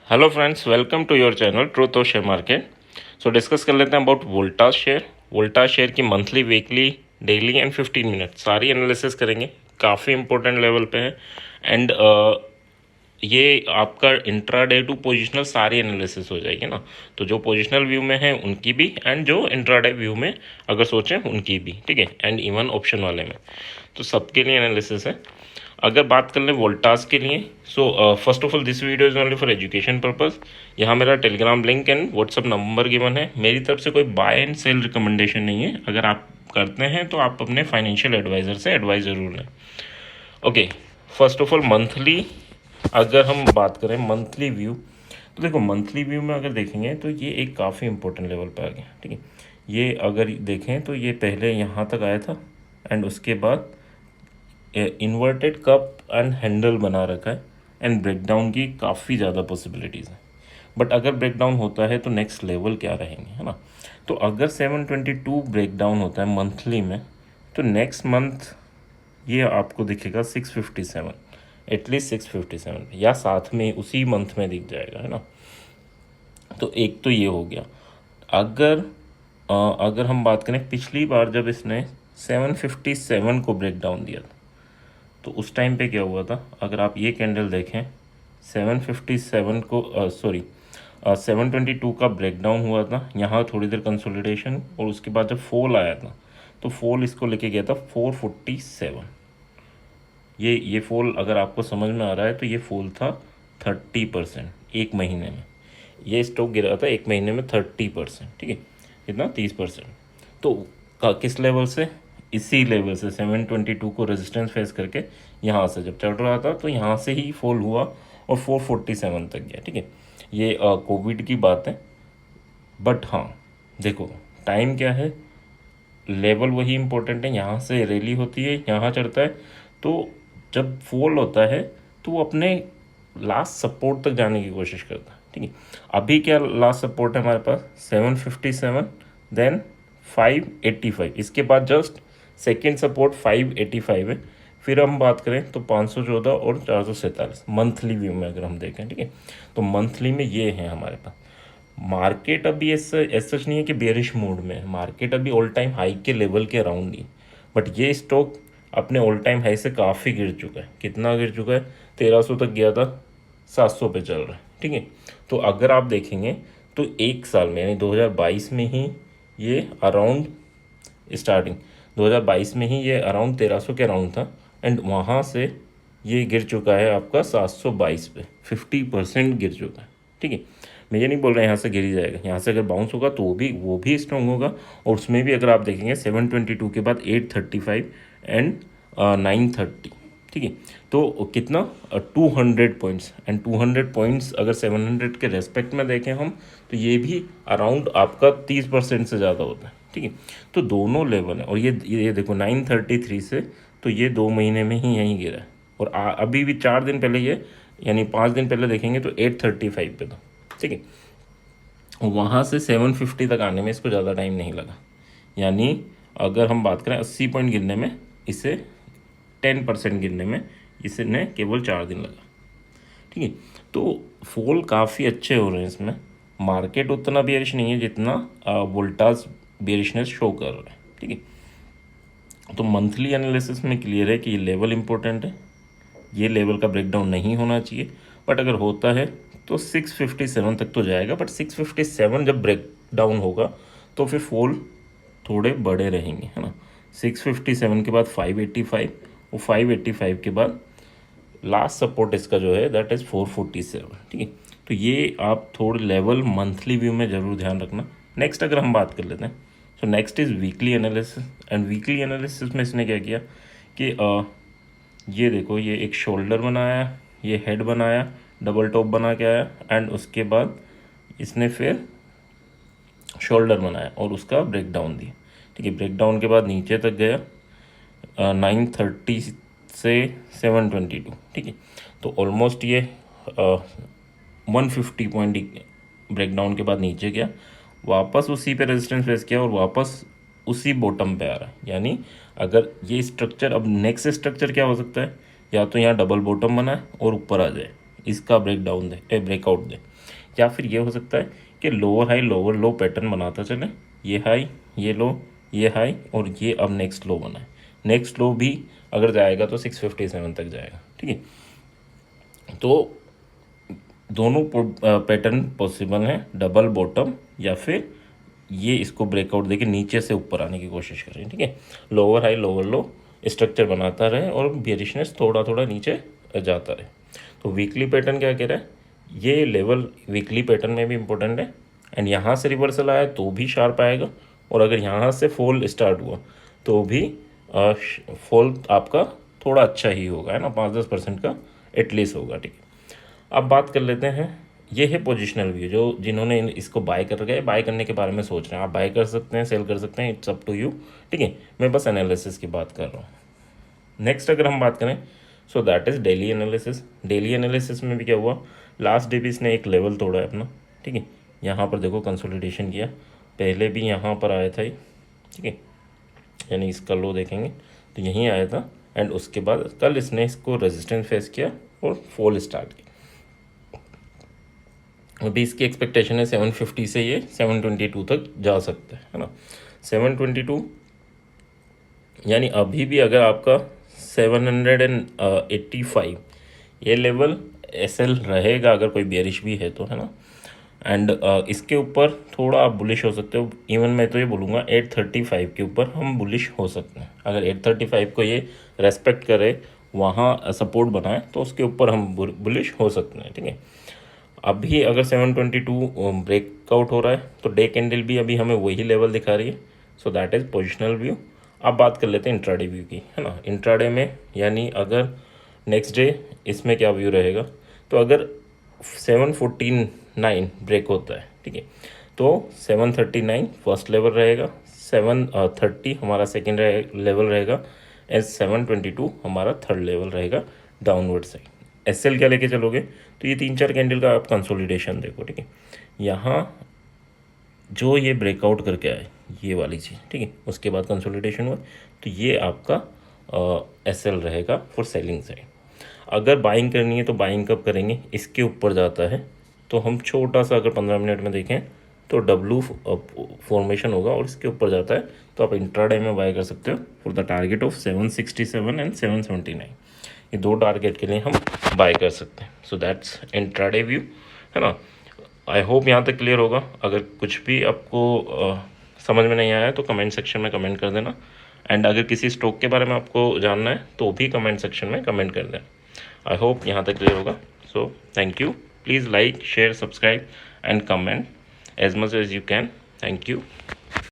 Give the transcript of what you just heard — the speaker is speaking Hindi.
Hello friends, welcome to your channel truth और शेयर मार्केट। सो डिस्कस कर लेते हैं about Voltas share. Voltas share की monthly, weekly, daily and 15 minute सारी एनालिसिस करेंगे। काफ़ी इंपॉर्टेंट लेवल पे है एंड ये आपका इंट्राडे टू पोजिशनल सारी एनालिसिस हो जाएगी ना। तो जो पोजिशनल व्यू में है उनकी भी एंड जो इंट्राडे व्यू में अगर सोचें उनकी भी, ठीक है, एंड इवन ऑप्शन वाले में, तो सबके लिए एनालिसिस है। अगर बात कर लें वोल्टास के लिए, so first of all this video is only for education purpose. यहाँ मेरा Telegram link and WhatsApp number given है। मेरी तरफ से कोई बाय एंड सेल रिकमेंडेशन नहीं है। अगर आप करते हैं तो आप अपने फाइनेंशियल एडवाइज़र से एडवाइस ज़रूर लें। Okay, first of all monthly अगर हम बात करें मंथली व्यू, तो देखो मंथली व्यू में अगर देखेंगे तो ये एक काफ़ी इंपॉर्टेंट लेवल पे आ गया, ठीक है। ये अगर देखें तो ये पहले यहाँ तक आया था एंड उसके बाद इन्वर्टेड कप एंड हैंडल बना रखा है एंड ब्रेकडाउन की काफ़ी ज़्यादा पॉसिबिलिटीज़ हैं। बट अगर ब्रेकडाउन होता है तो नेक्स्ट लेवल क्या रहेंगे, है ना। तो अगर 722 ब्रेकडाउन होता है मंथली में, तो नेक्स्ट मंथ ये आपको दिखेगा 657, एटलीस्ट 657, या साथ में उसी मंथ में दिख जाएगा, है ना। तो एक तो ये हो गया। अगर हम बात करें पिछली बार जब इसने 757 को ब्रेक डाउन दिया था, तो उस टाइम पे क्या हुआ था, अगर आप ये कैंडल देखें 757 को 722 का ब्रेकडाउन हुआ था, यहाँ थोड़ी देर कंसोलिडेशन, और उसके बाद जब फॉल आया था तो फॉल इसको लेके गया था 447। ये फॉल अगर आपको समझ में आ रहा है तो ये फॉल था 30% एक महीने में। ये स्टॉक गिरा था एक महीने में 30%, ठीक है, कितना 30%। तो किस लेवल से, इसी लेवल से 722 को रेजिस्टेंस फेस करके यहाँ से जब चढ़ रहा था तो यहाँ से ही फॉल हुआ और 447 तक गया, ठीक है। ये कोविड की बात है। बट हाँ देखो, टाइम क्या है, लेवल वही इंपॉर्टेंट है। यहाँ से रैली होती है, यहाँ चढ़ता है, तो जब फॉल होता है तो वो अपने लास्ट सपोर्ट तक जाने की कोशिश करता है, ठीक है। अभी क्या लास्ट सपोर्ट है हमारे पास 757, देन 585, इसके बाद जस्ट सेकेंड सपोर्ट 585 है। फिर हम बात करें तो 514 और 447 मंथली व्यू में अगर हम देखें, ठीक है। तो मंथली में ये है हमारे पास। मार्केट अभी ऐसा सच नहीं है कि बेरिश मूड में है। मार्केट अभी ऑल टाइम हाई के लेवल के अराउंड ही, बट ये स्टॉक अपने ऑल टाइम हाई से काफ़ी गिर चुका है। कितना गिर चुका है, 1300 तक गया था, 700 पे चल रहा है, ठीक है। तो अगर आप देखेंगे तो एक साल में यानी 2022 में ही ये अराउंड स्टार्टिंग 2022 में ही ये अराउंड 1300 के अराउंड था एंड वहाँ से ये गिर चुका है आपका 722 पे, 50% गिर चुका है, ठीक है। मैं ये नहीं बोल रहा यहाँ से गिर ही जाएगा, यहाँ से अगर बाउंस होगा तो वो भी स्ट्रॉन्ग होगा। और उसमें भी अगर आप देखेंगे 722 के बाद 835 एंड 930, ठीक है। तो कितना 200 पॉइंट्स एंड 200 पॉइंट्स अगर 700 के रेस्पेक्ट में देखें हम, तो ये भी अराउंड आपका 30% से ज़्यादा होता है, ठीक है। तो दोनों लेवल है। और ये देखो 933 से, तो ये 2 महीने में ही यहीं गिरा है। और अभी भी 4 दिन पहले ये, यानी 5 दिन पहले देखेंगे तो 835 पे था, ठीक है। वहाँ से 750 तक आने में इसको ज़्यादा टाइम नहीं लगा। यानी अगर हम बात करें 80 पॉइंट गिरने में, इसे 10% गिरने में इसने केवल 4 दिन लगा, ठीक है। तो फॉल काफ़ी अच्छे हो रहे हैं इसमें। मार्केट उतना बेरिश नहीं है जितना वोल्टास बेरिशनेस शो कर रहा है, ठीक है। तो मंथली एनालिसिस में क्लियर है कि ये लेवल इंपॉर्टेंट है। ये लेवल का ब्रेकडाउन नहीं होना चाहिए, बट अगर होता है तो 657 तक तो जाएगा। बट 657 जब ब्रेक डाउन होगा तो फिर फॉल थोड़े बड़े रहेंगे, है ना। 657 के बाद 585 और 585 के बाद लास्ट सपोर्ट इसका जो है दैट इज़ 447, ठीक है। तो ये आप थोड़े लेवल मंथली व्यू में ज़रूर ध्यान रखना। नेक्स्ट अगर हम बात कर लेते हैं, so next is weekly analysis. And weekly analysis में इसने क्या किया कि ये देखो, ये एक शोल्डर बनाया, ये हेड बनाया, डबल टॉप बना के आया एंड उसके बाद इसने फिर शोल्डर बनाया और उसका ब्रेक डाउन दिया, ठीक है। ब्रेक डाउन के बाद नीचे तक गया 930 से 722, ठीक है। तो ऑलमोस्ट ये 150 पॉइंट ब्रेक डाउन के बाद नीचे गया, वापस उसी पे रेजिस्टेंस फेस किया और वापस उसी बॉटम पे आ रहा है। यानी अगर ये स्ट्रक्चर, अब नेक्स्ट स्ट्रक्चर क्या हो सकता है, या तो यहाँ डबल बॉटम बना है और ऊपर आ जाए, इसका ब्रेकडाउन दे ब्रेकआउट दे, या फिर ये हो सकता है कि लोअर हाई लोअर लो पैटर्न बनाता चले, ये हाई ये लो ये हाई और ये अब नेक्स्ट लो बना है, नेक्स्ट लो भी अगर जाएगा तो 657 तक जाएगा, ठीक है। तो दोनों पैटर्न पॉसिबल हैं, डबल बॉटम या फिर ये इसको ब्रेकआउट देके नीचे से ऊपर आने की कोशिश करें, ठीक है। लोअर हाई लोअर लो स्ट्रक्चर बनाता रहे और बेरिशनेस थोड़ा थोड़ा नीचे जाता रहे। तो वीकली पैटर्न क्या कह रहा है, ये लेवल वीकली पैटर्न में भी इंपॉर्टेंट है, एंड यहाँ से रिवर्सल आया तो भी शार्प आएगा, और अगर यहाँ से फॉल स्टार्ट हुआ तो भी फॉल आपका थोड़ा अच्छा ही होगा, है ना, 5-10% का एटलीस्ट होगा, ठीक है। अब बात कर लेते हैं, ये है पोजिशनल व्यू, जो जिन्होंने इसको बाय कर गए, बाय करने के बारे में सोच रहे हैं, आप बाय कर सकते हैं, सेल कर सकते हैं, इट्स अप टू यू, ठीक है। मैं बस एनालिसिस की बात कर रहा हूँ। नेक्स्ट अगर हम बात करें so that is daily analysis. Daily analysis में भी क्या हुआ, लास्ट डे भी इसने एक लेवल तोड़ा है अपना, ठीक है। यहाँ पर देखो कंसोलिडेशन किया, पहले भी यहाँ पर आया था ये, ठीक है, यानी इसका लो देखेंगे तो यहीं आया था, एंड उसके बाद कल इसने इसको रेजिस्टेंस फेस किया और फॉल स्टार्ट किया। अभी इसकी एक्सपेक्टेशन है 750 से ये 722 तक जा सकता है ना। 722 यानी अभी भी अगर आपका 785 ये लेवल एसएल रहेगा, अगर कोई बेरिश भी है तो, है ना। एंड इसके ऊपर थोड़ा आप बुलिश हो सकते हो, इवन मैं तो ये बोलूँगा 835 के ऊपर हम बुलिश हो सकते हैं। अगर 835 को ये रेस्पेक्ट करे, वहाँ सपोर्ट बनाए, तो उसके ऊपर हम बुलिश हो सकते हैं, ठीक है। अभी अगर 722 ब्रेकआउट हो रहा है तो डे कैंडल भी अभी हमें वही लेवल दिखा रही है, so that is positional view. अब बात कर लेते हैं इंट्राडे व्यू की, है ना। इंट्राडे में यानी अगर नेक्स्ट डे इसमें क्या व्यू रहेगा, तो अगर 749 ब्रेक होता है, ठीक है, तो 739 फर्स्ट लेवल रहेगा, 730 हमारा सेकेंड लेवल रहेगा, एंड 722 हमारा थर्ड लेवल रहेगा डाउनवर्ड साइड। एसएल क्या लेके चलोगे, तो ये 3-4 कैंडल का आप कंसोलिडेशन देखो, ठीक है। यहाँ जो ये ब्रेकआउट करके आए ये वाली चीज़, ठीक है, उसके बाद कंसोलिडेशन हुआ, तो ये आपका एसएल रहेगा फॉर सेलिंग साइड। अगर बाइंग करनी है तो बाइंग कब करेंगे, इसके ऊपर जाता है तो हम छोटा सा अगर 15 मिनट में देखें तो डब्लू फॉर्मेशन होगा और इसके ऊपर जाता है, तो आप इंट्राडे में बाय कर सकते हो for the target of 767 and 779। ये दो टारगेट के लिए हम बाय कर सकते हैं। सो दैट्स इंट्राडे व्यू, है ना। आई होप यहाँ तक क्लियर होगा। अगर कुछ भी आपको समझ में नहीं आया तो कमेंट सेक्शन में कमेंट कर देना, एंड अगर किसी स्टॉक के बारे में आपको जानना है तो भी कमेंट सेक्शन में कमेंट कर देना। आई होप यहाँ तक क्लियर होगा। So thank you, please like share subscribe and comment as much as you can. Thank you.